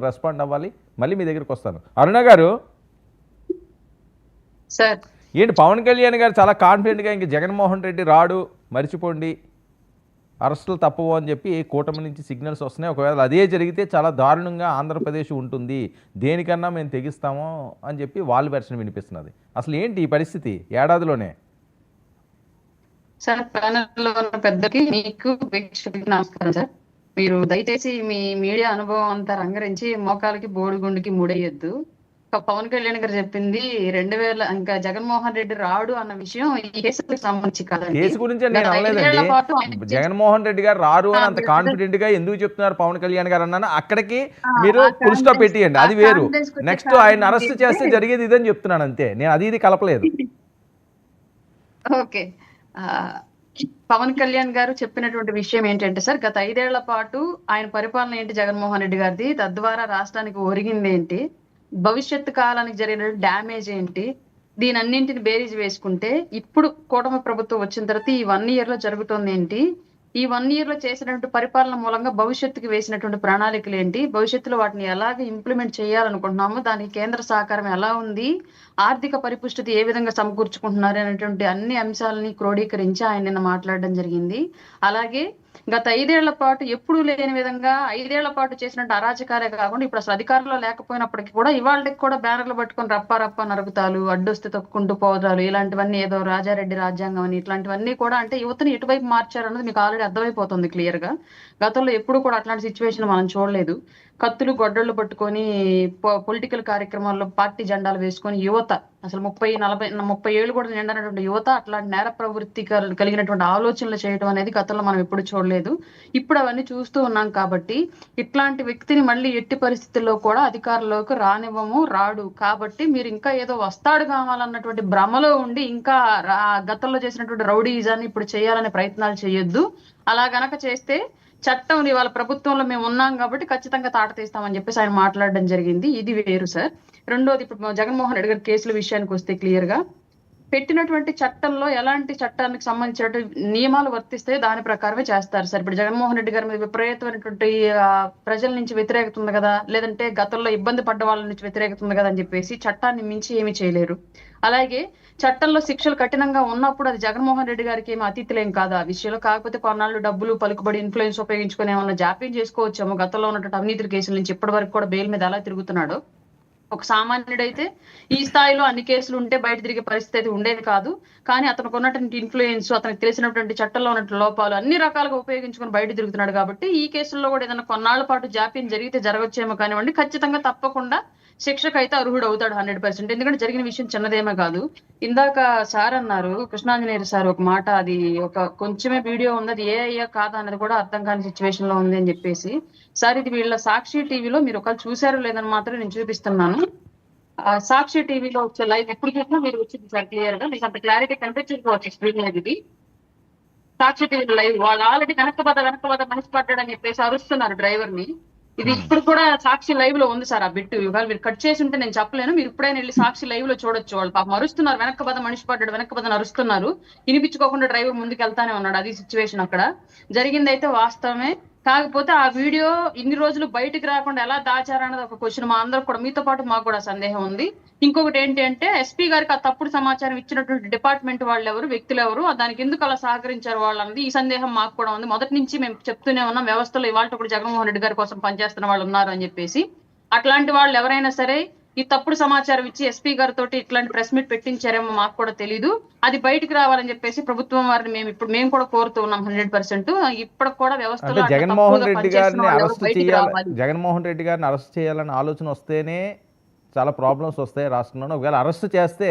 Respond అవ్వాలి. మళ్ళీ మీ దగ్గరికి వస్తాను. అరుణ గారు, సార్ ఏంటి పవన్ కళ్యాణ్ గారు చాలా కాన్ఫిడెంట్గా ఇంక జగన్మోహన్ రెడ్డి రాడు, మర్చిపోండి, అరెస్టులు తప్పవు అని చెప్పి కూటమి నుంచి సిగ్నల్స్ వస్తున్నాయి. ఒకవేళ అదే జరిగితే చాలా దారుణంగా ఆంధ్రప్రదేశ్ ఉంటుంది, దేనికన్నా మేము తెగిస్తాము అని చెప్పి వాళ్ళ వెర్షన్ వినిపిస్తున్నది. అసలు ఏంటి ఈ పరిస్థితి ఏడాదిలోనే? సార్, ప్యానెల్లో ఉన్న పెద్దకి మీకు వీక్షకులకి నమస్కారం సార్. మీరు దయచేసి మీ మీడియా అనుభవం అంతా రంగరించి మోకాలకి బోడిగుండుకి ముడేయొద్దు. పవన్ కళ్యాణ్ గారు చెప్పింది 2000 ఇంకా జగన్మోహన్ రెడ్డి రాడు అన్న విషయం ఈ కేసుకు సంబంధించి కాదండి. కేసు గురించి నేను అనలేదండి. జగన్మోహన్ రెడ్డి గారు రారు అని అంత కాన్ఫిడెంట్ గా ఎందుకు చెప్తున్నారు పవన్ కళ్యాణ్ గారు అన్నాను. అక్కడికి మీరు ఫుల్ స్టాప్ పెట్టియండి, అది వేరు. నెక్స్ట్ ఆయన అరెస్ట్ చేస్తే జరిగేది ఇదని చెప్తున్నాను అంతే. నేను అది ఇది కలపలేదు. ఓకే, పవన్ కళ్యాణ్ గారు చెప్పినటువంటి విషయం ఏంటంటే సార్, గత 5 ఏళ్ల పాటు ఆయన పరిపాలన ఏంటి జగన్మోహన్ రెడ్డి గారిది, తద్వారా రాష్ట్రానికి ఒరిగింది ఏంటి, భవిష్యత్తు కాలానికి జరిగిన డ్యామేజ్ ఏంటి, దీని అన్నింటిని బేరీజ్ వేసుకుంటే ఇప్పుడు కూటమి ప్రభుత్వం వచ్చిన తర్వాత ఈ 1 ఇయర్ లో జరుగుతుంది ఏంటి, ఈ 1 ఇయర్ లో చేసినటువంటి పరిపాలన మూలంగా భవిష్యత్తుకు వేసినటువంటి ప్రణాళికలు ఏంటి, భవిష్యత్తులో వాటిని ఎలాగ ఇంప్లిమెంట్ చేయాలనుకుంటున్నాము, దానికి కేంద్ర సహకారం ఎలా ఉంది, ఆర్థిక పరిపుష్టి ఏ విధంగా సమకూర్చుకుంటున్నారు అనేటువంటి అన్ని అంశాలని క్రోడీకరించి ఆయన నిన్న మాట్లాడడం జరిగింది. అలాగే గత 5 ఏళ్ల పాటు ఎప్పుడూ లేని విధంగా 5 ఏళ్ల పాటు చేసినట్టు అరాచకాలే కాకుండా ఇప్పుడు అసలు అధికారంలో లేకపోయినప్పటికీ కూడా ఇవాళకి కూడా బ్యానర్లు పట్టుకొని రప్ప నరుగుతాలు, అడ్డొస్తే తొక్కుంటూ పోదాలు, ఇలాంటివన్నీ ఏదో రాజారెడ్డి రాజ్యాంగం అని ఇట్లాంటివన్నీ కూడా అంటే యువతని ఎటువైపు మార్చారన్నది మీకు ఆల్రెడీ అర్థమైపోతుంది క్లియర్ గా. గతంలో ఎప్పుడు కూడా అట్లాంటి సిచ్యువేషన్ మనం చూడలేదు. కత్తులు గొడ్డళ్ళు పట్టుకొని పొలిటికల్ కార్యక్రమాల్లో పార్టీ జెండాలు వేసుకొని యువత అసలు 30 ఏళ్ళు కూడా నిండినటువంటి యువత అట్లాంటి నేర ప్రవృత్తి కలిగినటువంటి ఆలోచనలు చేయడం అనేది గతంలో మనం ఎప్పుడు చూడలేదు. ఇప్పుడు అవన్నీ చూస్తూ ఉన్నాం కాబట్టి ఇట్లాంటి వ్యక్తిని మళ్ళీ ఎట్టి పరిస్థితుల్లో కూడా అధికారంలోకి రాడు. కాబట్టి మీరు ఇంకా ఏదో వస్తాడు కావాలన్నటువంటి భ్రమలో ఉండి ఇంకా గతంలో చేసినటువంటి రౌడీజాన్ని ఇప్పుడు చేయాలనే ప్రయత్నాలు చేయొద్దు. అలా గనక చేస్తే చట్టం ఇవాళ ప్రభుత్వంలో మేము ఉన్నాం కాబట్టి ఖచ్చితంగా తాట తీస్తామని చెప్పేసి ఆయన మాట్లాడడం జరిగింది. ఇది వేరు సార్. రెండోది, ఇప్పుడు జగన్మోహన్ రెడ్డి గారి కేసుల విషయానికి వస్తే క్లియర్ గా పెట్టినటువంటి చట్టంలో ఎలాంటి చట్టానికి సంబంధించిన నియమాలు వర్తిస్తే దాని ప్రకారమే చేస్తారు సార్. ఇప్పుడు జగన్మోహన్ రెడ్డి గారి మీద విపరీతమైనటువంటి ప్రజల నుంచి వ్యతిరేకత ఉంది కదా, లేదంటే గతంలో ఇబ్బంది పడ్డ వాళ్ళ నుంచి వ్యతిరేకత ఉంది కదా అని చెప్పేసి చట్టాన్ని మించి ఏమీ చేయలేరు. అలాగే చట్టంలో శిక్షలు కఠినంగా ఉన్నప్పుడు అది జగన్మోహన్ రెడ్డి గారికి ఏమో అతిథులేం కాదు ఆ విషయంలో. కాకపోతే కొన్నాళ్ళు డబ్బులు పలుకుబడి ఇన్ఫ్లుయెన్స్ ఉపయోగించుకుని ఏమన్నా జాప్యం చేసుకోవచ్చేమో. గతంలో ఉన్నటువంటి అవినీతి కేసుల నుంచి ఇప్పటి వరకు కూడా బెయిల్ మీద ఎలా తిరుగుతున్నాడు. ఒక సామాన్యుడైతే ఈ స్థాయిలో అన్ని కేసులు ఉంటే బయట తిరిగే పరిస్థితి ఉండేది కాదు. కానీ అతనికి ఉన్నటువంటి ఇన్ఫ్లుయెన్స్, అతనికి తెలిసినటువంటి చట్టంలో ఉన్నటువంటి లోపాలు అన్ని రకాలుగా ఉపయోగించుకుని బయట తిరుగుతున్నాడు. కాబట్టి ఈ కేసుల్లో కూడా ఏదైనా కొన్నాళ్ల పాటు జాప్యం జరిగితే జరగచ్చేమో కానివ్వండి, ఖచ్చితంగా తప్పకుండా శిక్షకైతే అర్హుడు అవుతాడు 100%. ఎందుకంటే జరిగిన విషయం చిన్నదేమో కాదు. ఇందాక సార్ అన్నారు, కృష్ణాంజనేయులు సార్ ఒక మాట, అది ఒక కొంచెమే వీడియో ఉంది, అది ఏ అయ్యా కాదా అన్నది కూడా అర్థం కాని సిచ్యువేషన్ లో ఉంది అని చెప్పేసి. సార్, ఇది వీళ్ళ సాక్షి టీవీలో మీరు ఒకళ్ళు చూసారో లేదని మాత్రం నేను చూపిస్తున్నాను. సాక్షి టీవీలో వచ్చే లైవ్ ఎప్పుడు చూసినా మీరు వచ్చింది సార్ క్లియర్ గా, మీకు అంత క్లారిటీ కనిపించకపోవచ్చు స్క్రీన్ మీద. ఇది సాక్షి టీవీ లైవ్. వాళ్ళు ఆల్రెడీ వెనక మనిషి పడ్డాడు అని చెప్పేసి అరుస్తున్నారు డ్రైవర్ ని. ఇది ఇప్పుడు కూడా సాక్షి లైవ్ లో ఉంది సార్. ఆ బిట్టు ఇవాళ మీరు కట్ చేసి ఉంటే నేను చెప్పలేను, మీరు ఇప్పుడైనా వెళ్ళి సాక్షి లైవ్ లో చూడొచ్చు. వాళ్ళు పాపం అరుస్తున్నారు, వెనక మనిషి పడ్డాడు, వెనక అరుస్తున్నారు, వినిపించుకోకుండా డ్రైవర్ ముందుకు వెళ్తానే ఉన్నాడు. అది సిచ్యువేషన్ అక్కడ జరిగింది. అయితే వాస్తవమే. కాకపోతే ఆ వీడియో ఇన్ని రోజులు బయటకు రాకుండా ఎలా దాచారన్నది ఒక క్వశ్చన్ మా అందరికి కూడా, మీతో పాటు మాకు కూడా సందేహం ఉంది. ఇంకొకటి ఏంటి అంటే, ఎస్పీ గారికి ఆ తప్పుడు సమాచారం ఇచ్చినటువంటి డిపార్ట్మెంట్ వాళ్ళు ఎవరు, వ్యక్తులు ఎవరు, దానికి ఎందుకు అలా సహకరించారు వాళ్ళు అన్నది ఈ సందేహం మాకు కూడా ఉంది. మొదటి నుంచి మేము చెప్తూనే ఉన్నాం, వ్యవస్థలో ఇవాళ కూడా జగన్మోహన్ రెడ్డి గారి కోసం పనిచేస్తున్న వాళ్ళు ఉన్నారు అని చెప్పేసి. అట్లాంటి వాళ్ళు ఎవరైనా సరే ఈ తప్పుడు సమాచారం ఇచ్చి ఎస్పీ గారితో ఇట్లాంటి ప్రెస్ మీట్ పెట్టించారేమో మాకు కూడా తెలీదు. అది బయటకు రావాలని చెప్పేసి ప్రభుత్వం వారిని మేము కూడా కోరుతూ ఉన్నాం 100%. ఇప్పుడు కూడా వ్యవస్థలో జగన్మోహన్ రెడ్డి గారిని అరెస్ట్ చేయాలని ఆలోచన వస్తేనే చాలా ప్రాబ్లమ్స్ వస్తాయి రాష్ట్రంలో. ఒకవేళ అరెస్ట్ చేస్తే